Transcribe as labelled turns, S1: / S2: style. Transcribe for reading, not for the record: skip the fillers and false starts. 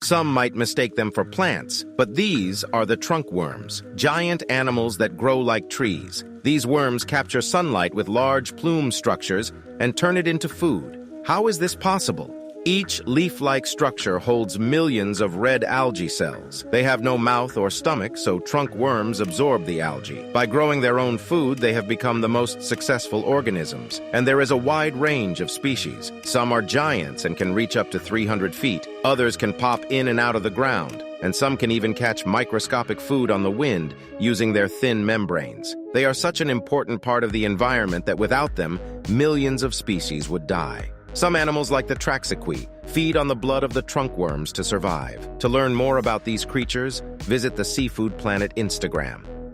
S1: Some might mistake them for plants, but these are the trunk worms, giant animals that grow like trees. These worms capture sunlight with large plume structures and turn it into food. How is this possible? Each leaf-like structure holds millions of red algae cells. They have no mouth or stomach, so trunk worms absorb the algae. By growing their own food, they have become the most successful organisms. And there is a wide range of species. Some are giants and can reach up to 300 feet. Others can pop in and out of the ground. And some can even catch microscopic food on the wind using their thin membranes. They are such an important part of the environment that without them, millions of species would die. Some animals, like the Traxiqui, feed on the blood of the trunk worms to survive. To learn more about these creatures, visit the Seafood Planet Instagram.